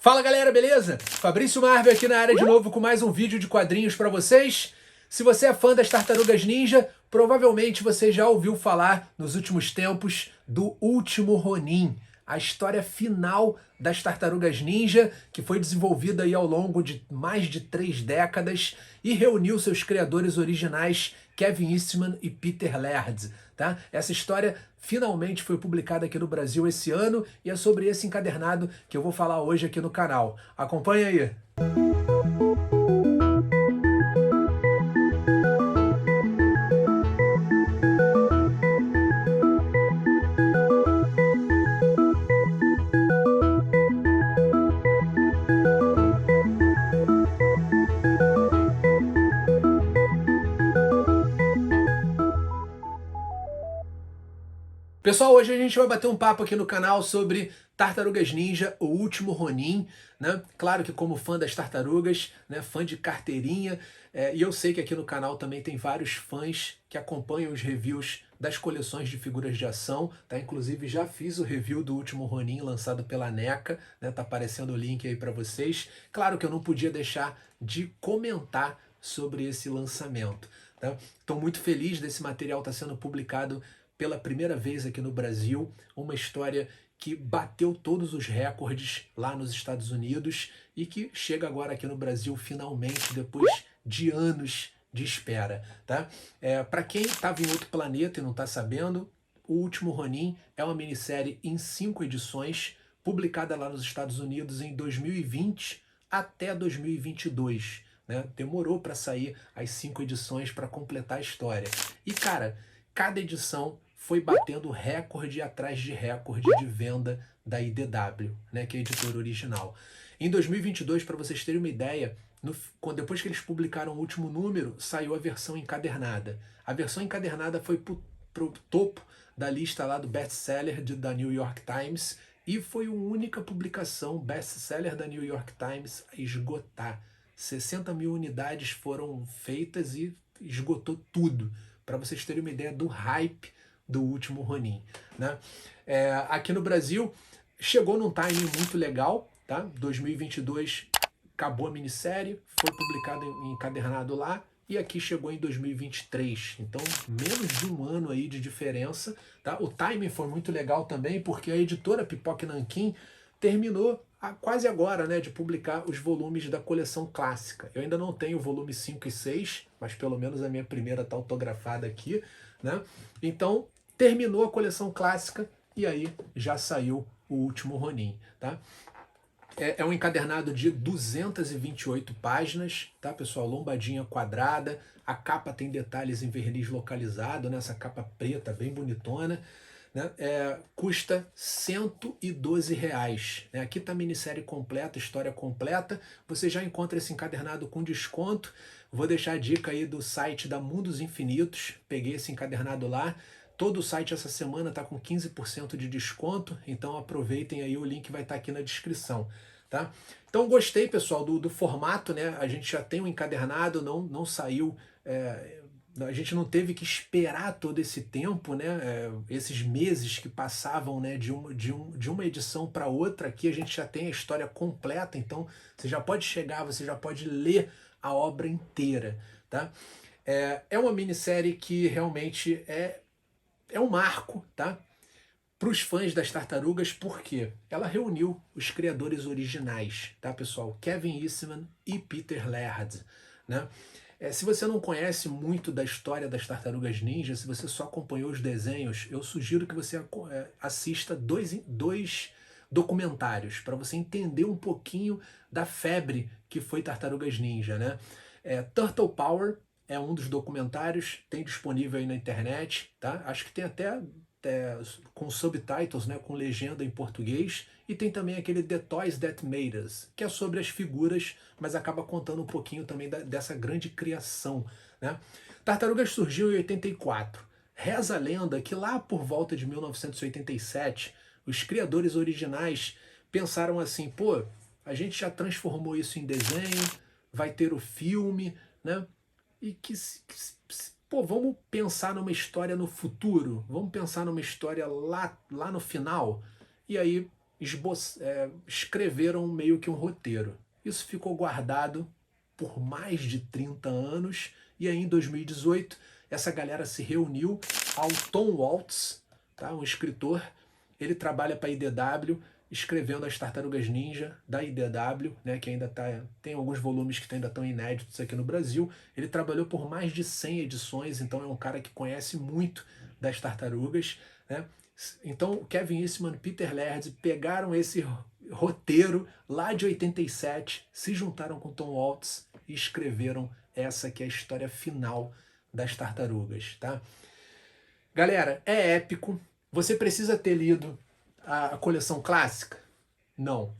Fala galera, beleza? Fabrício Marvel aqui na área de novo com mais um vídeo de quadrinhos pra vocês. Se você é fã das Tartarugas Ninja, provavelmente você já ouviu falar nos últimos tempos do Último Ronin, a história final das Tartarugas Ninja, que foi desenvolvida aí ao longo de mais de 3 décadas e reuniu seus criadores originais Kevin Eastman e Peter Laird. Tá? Essa história finalmente foi publicada aqui no Brasil esse ano e é sobre esse encadernado que eu vou falar hoje aqui no canal. Acompanha aí! Pessoal, hoje a gente vai bater um papo aqui no canal sobre Tartarugas Ninja, o Último Ronin, né? Claro que como fã das tartarugas, né? Fã de carteirinha, e eu sei que aqui no canal também tem vários fãs que acompanham os reviews das coleções de figuras de ação, tá? Inclusive já fiz o review do Último Ronin lançado pela NECA, né? Tá aparecendo o link aí para vocês. Claro que eu não podia deixar de comentar sobre esse lançamento, tá? Estou muito feliz desse material estar sendo publicado pela primeira vez aqui no Brasil, uma história que bateu todos os recordes lá nos Estados Unidos e que chega agora aqui no Brasil finalmente, depois de anos de espera. Tá? Para quem estava em outro planeta e não está sabendo, O Último Ronin é uma minissérie em 5 edições, publicada lá nos Estados Unidos em 2020 até 2022. Né? Demorou para sair as 5 edições para completar a história. E cara, cada edição foi batendo recorde atrás de recorde de venda da IDW, né, que é a editora original. Em 2022, para vocês terem uma ideia, depois que eles publicaram o último número, saiu a versão encadernada. A versão encadernada foi para o topo da lista lá do best-seller da New York Times e foi a única publicação best-seller da New York Times a esgotar. 60 mil unidades foram feitas e esgotou tudo. Para vocês terem uma ideia do hype do Último Ronin, né? Aqui no Brasil chegou num timing muito legal, tá? 2022 acabou a minissérie, foi publicado em encadernado lá e aqui chegou em 2023. Então, menos de um ano aí de diferença, tá? O timing foi muito legal também porque a editora Pipoca Nanquim terminou quase agora, né, de publicar os volumes da coleção clássica. Eu ainda não tenho o volume 5 e 6, mas pelo menos a minha primeira está autografada aqui, né? Então, terminou a coleção clássica e aí já saiu o Último Ronin, tá? É um encadernado de 228 páginas, tá, pessoal? Lombadinha quadrada, a capa tem detalhes em verniz localizado, né? Essa capa preta bem bonitona, né? Custa R$112. Né? Aqui está a minissérie completa, história completa. Você já encontra esse encadernado com desconto. Vou deixar a dica aí do site da Mundos Infinitos. Peguei esse encadernado lá. Todo o site essa semana está com 15% de desconto, então aproveitem aí, o link vai estar aqui na descrição. Tá? Então gostei, pessoal, do formato, né? A gente já tem um encadernado, não saiu... a gente não teve que esperar todo esse tempo, né? Esses meses que passavam, né, de uma edição para outra. Aqui a gente já tem a história completa, então você já pode chegar, você já pode ler a obra inteira. Tá? É uma minissérie que realmente é um marco, tá? Para os fãs das tartarugas, porque ela reuniu os criadores originais, tá, pessoal? Kevin Eastman e Peter Laird, né? Se você não conhece muito da história das Tartarugas Ninja, se você só acompanhou os desenhos, eu sugiro que você assista dois documentários para você entender um pouquinho da febre que foi Tartarugas Ninja, né? Turtle Power é um dos documentários, tem disponível aí na internet, tá? Acho que tem até com subtitles, né, com legenda em português, e tem também aquele The Toys That Made Us, que é sobre as figuras, mas acaba contando um pouquinho também dessa grande criação, né? Tartarugas surgiu em 84. Reza a lenda que lá por volta de 1987, os criadores originais pensaram assim, pô, a gente já transformou isso em desenho, vai ter o filme, né? E pô, vamos pensar numa história no futuro, vamos pensar numa história lá no final. E aí escreveram meio que um roteiro. Isso ficou guardado por mais de 30 anos, e aí em 2018 essa galera se reuniu ao Tom Waltz, tá? Um escritor, ele trabalha para a IDW, escrevendo as Tartarugas Ninja da IDW, né, que ainda tem alguns volumes que ainda estão inéditos aqui no Brasil. Ele trabalhou por mais de 100 edições, então é um cara que conhece muito das tartarugas, né? Então o Kevin Eastman e Peter Laird pegaram esse roteiro lá de 87, se juntaram com Tom Waltz e escreveram essa que é a história final das tartarugas, tá? Galera, é épico. Você precisa ter lido a coleção clássica? Não.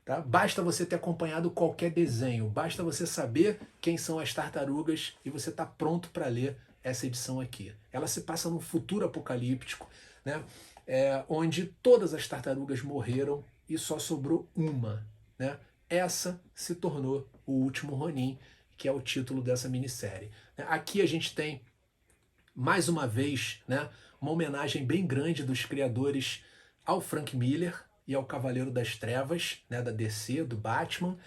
Tá? Basta você ter acompanhado qualquer desenho, basta você saber quem são as tartarugas e você está pronto para ler essa edição aqui. Ela se passa num futuro apocalíptico, né? Onde todas as tartarugas morreram e só sobrou uma, né? Essa se tornou o último Ronin, que é o título dessa minissérie. Aqui a gente tem, mais uma vez, né, uma homenagem bem grande dos criadores ao Frank Miller e ao Cavaleiro das Trevas, né, da DC, do Batman.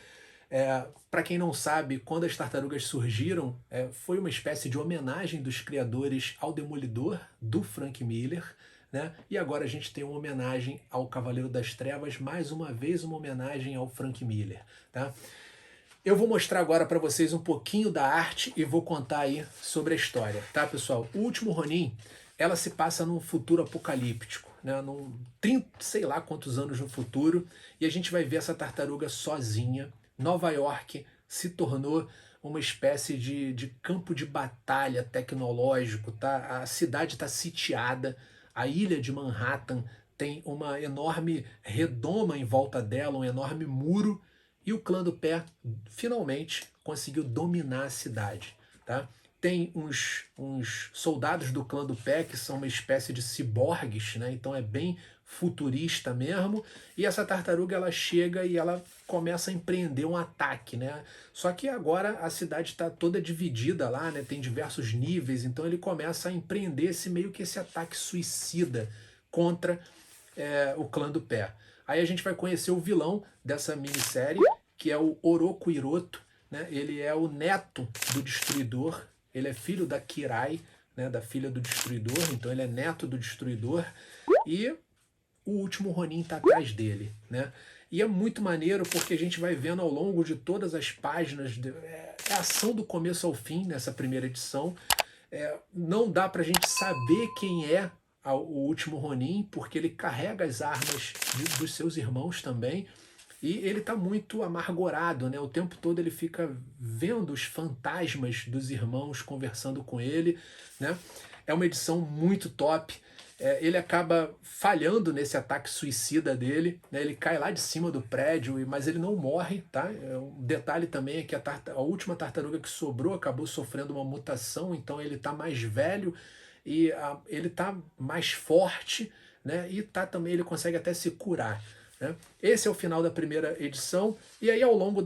Para quem não sabe, quando as tartarugas surgiram, foi uma espécie de homenagem dos criadores ao Demolidor, do Frank Miller, né? E agora a gente tem uma homenagem ao Cavaleiro das Trevas, mais uma vez uma homenagem ao Frank Miller, tá? Eu vou mostrar agora para vocês um pouquinho da arte e vou contar aí sobre a história, tá, pessoal? O Último Ronin, ela se passa num futuro apocalíptico, né? Num 30, sei lá quantos anos no futuro, e a gente vai ver essa tartaruga sozinha. Nova York se tornou uma espécie de campo de batalha tecnológico, tá? A cidade está sitiada, a ilha de Manhattan tem uma enorme redoma em volta dela, um enorme muro, e o clã do pé finalmente conseguiu dominar a cidade, tá? Tem uns soldados do clã do pé que são uma espécie de ciborgues, né? Então é bem futurista mesmo. E essa tartaruga, ela chega e ela começa a empreender um ataque, né? Só que agora a cidade está toda dividida lá, né? Tem diversos níveis, então ele começa a empreender esse ataque suicida contra o clã do pé. Aí a gente vai conhecer o vilão dessa minissérie, que é o Oroku Hiroto, né? Ele é o neto do Destruidor, ele é filho da Kirai, né? Da filha do Destruidor, então ele é neto do Destruidor, e o Último Ronin está atrás dele, né? E é muito maneiro porque a gente vai vendo ao longo de todas as páginas, é ação do começo ao fim nessa primeira edição. Não dá pra gente saber quem é o Último Ronin, porque ele carrega as armas dos seus irmãos também, e ele está muito amargurado, né? O tempo todo ele fica vendo os fantasmas dos irmãos conversando com ele, né? É uma edição muito top. Ele acaba falhando nesse ataque suicida dele, né? Ele cai lá de cima do prédio, mas ele não morre, tá? Um detalhe também é que a última tartaruga que sobrou acabou sofrendo uma mutação, então ele está mais velho e ele está mais forte, né? E também ele consegue até se curar, né? Esse é o final da primeira edição, e aí ao longo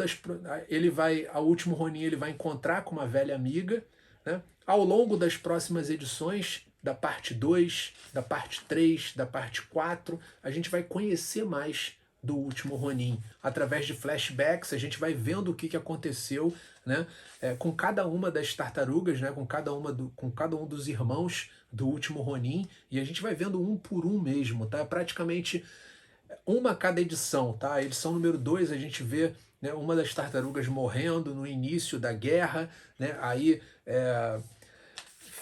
ao Último Ronin ele vai encontrar com uma velha amiga, né? Ao longo das próximas edições, da parte 2, da parte 3, da parte 4, a gente vai conhecer mais do Último Ronin. Através de flashbacks, a gente vai vendo o que aconteceu, né? Com cada uma das tartarugas, né? com cada um dos irmãos do Último Ronin, e a gente vai vendo um por um mesmo, tá? Praticamente uma a cada edição, tá? A edição número 2 a gente vê, né, uma das tartarugas morrendo no início da guerra, né? Aí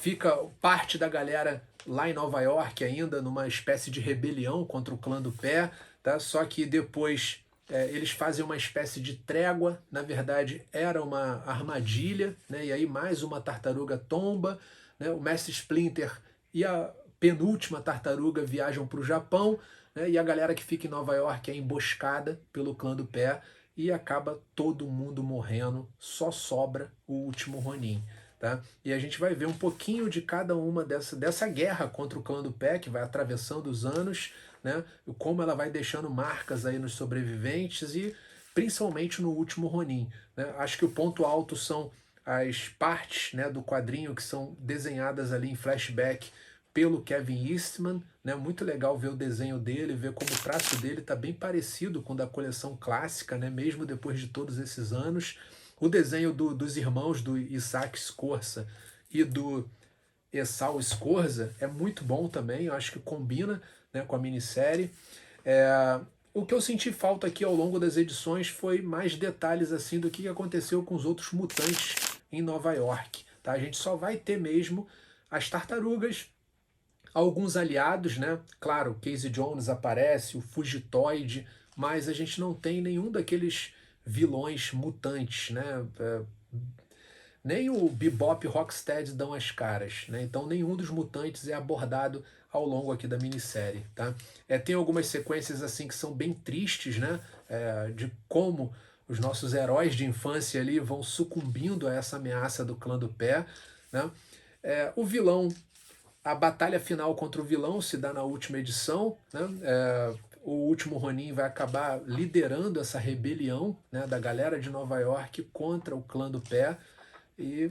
fica parte da galera lá em Nova York ainda numa espécie de rebelião contra o clã do pé, tá? Só que depois eles fazem uma espécie de trégua, na verdade era uma armadilha, né? E aí mais uma tartaruga tomba, né? O Mestre Splinter e a penúltima tartaruga viajam para o Japão, né? E a galera que fica em Nova York é emboscada pelo clã do pé e acaba todo mundo morrendo, só sobra o Último Ronin. Tá? E a gente vai ver um pouquinho de cada uma dessa guerra contra o clã do pé, que vai atravessando os anos, né? Como ela vai deixando marcas aí nos sobreviventes e principalmente no Último Ronin, né? Acho que o ponto alto são as partes, né, do quadrinho que são desenhadas ali em flashback pelo Kevin Eastman, né? Muito legal ver o desenho dele, ver como o traço dele está bem parecido com o da coleção clássica, né? Mesmo depois de todos esses anos. O desenho dos irmãos do Isaac Scorza e do Esau Scorza é muito bom também, eu acho que combina, né, com a minissérie. O que eu senti falta aqui ao longo das edições foi mais detalhes assim do que aconteceu com os outros mutantes em Nova York. Tá? A gente só vai ter mesmo as tartarugas, alguns aliados, né? Claro, o Casey Jones aparece, o Fugitoid, mas a gente não tem nenhum daqueles vilões mutantes, né? Nem o Bebop e Rocksteady dão as caras, né? Então nenhum dos mutantes é abordado ao longo aqui da minissérie, tá? Tem algumas sequências assim que são bem tristes, né? De como os nossos heróis de infância ali vão sucumbindo a essa ameaça do clã do pé, né? O vilão, a batalha final contra o vilão se dá na última edição, né? O último Ronin vai acabar liderando essa rebelião, né, da galera de Nova York contra o clã do pé. E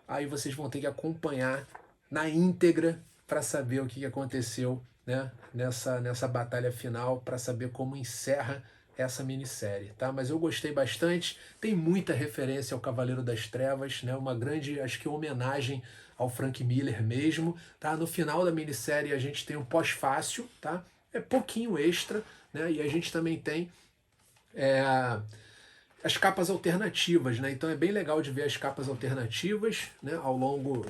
aí vocês vão ter que acompanhar na íntegra para saber o que aconteceu, né, nessa batalha final, para saber como encerra essa minissérie, tá? Mas eu gostei bastante, tem muita referência ao Cavaleiro das Trevas, né? Uma grande, acho que homenagem ao Frank Miller mesmo, tá? No final da minissérie a gente tem um pós-fácil, tá? É pouquinho extra, né? E a gente também tem as capas alternativas, né? Então é bem legal de ver as capas alternativas, né, ao longo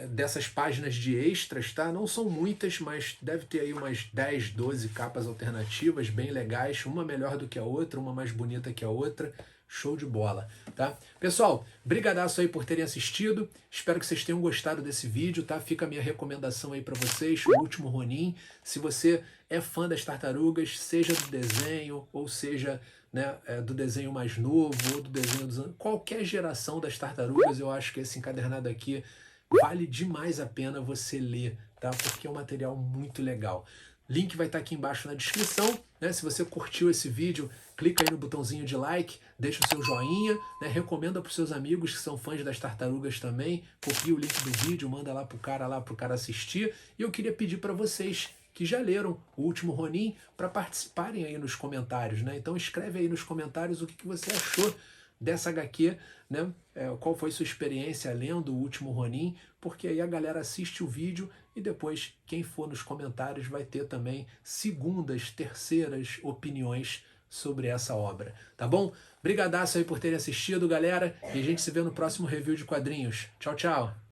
dessas páginas de extras, tá? Não são muitas, mas deve ter aí umas 10, 12 capas alternativas bem legais, uma melhor do que a outra, uma mais bonita que a outra. Show de bola, tá? Pessoal, brigadaço aí por terem assistido. Espero que vocês tenham gostado desse vídeo, tá? Fica a minha recomendação aí para vocês, o último Ronin. Se você é fã das tartarugas, seja do desenho ou seja, né, do desenho mais novo ou do desenho dos anos, qualquer geração das tartarugas, eu acho que esse encadernado aqui vale demais a pena você ler, tá? Porque é um material muito legal. Link vai estar aqui embaixo na descrição, né? Se você curtiu esse vídeo, clica aí no botãozinho de like, deixa o seu joinha, né? Recomenda para os seus amigos que são fãs das tartarugas também, copia o link do vídeo, manda lá pro cara assistir. E eu queria pedir para vocês que já leram o último Ronin para participarem aí nos comentários, né? Então escreve aí nos comentários o que você achou dessa HQ, né? Qual foi sua experiência lendo o último Ronin, porque aí a galera assiste o vídeo e depois quem for nos comentários vai ter também segundas, terceiras opiniões sobre essa obra, tá bom? Brigadaço aí por terem assistido, galera, e a gente se vê no próximo review de quadrinhos. Tchau, tchau!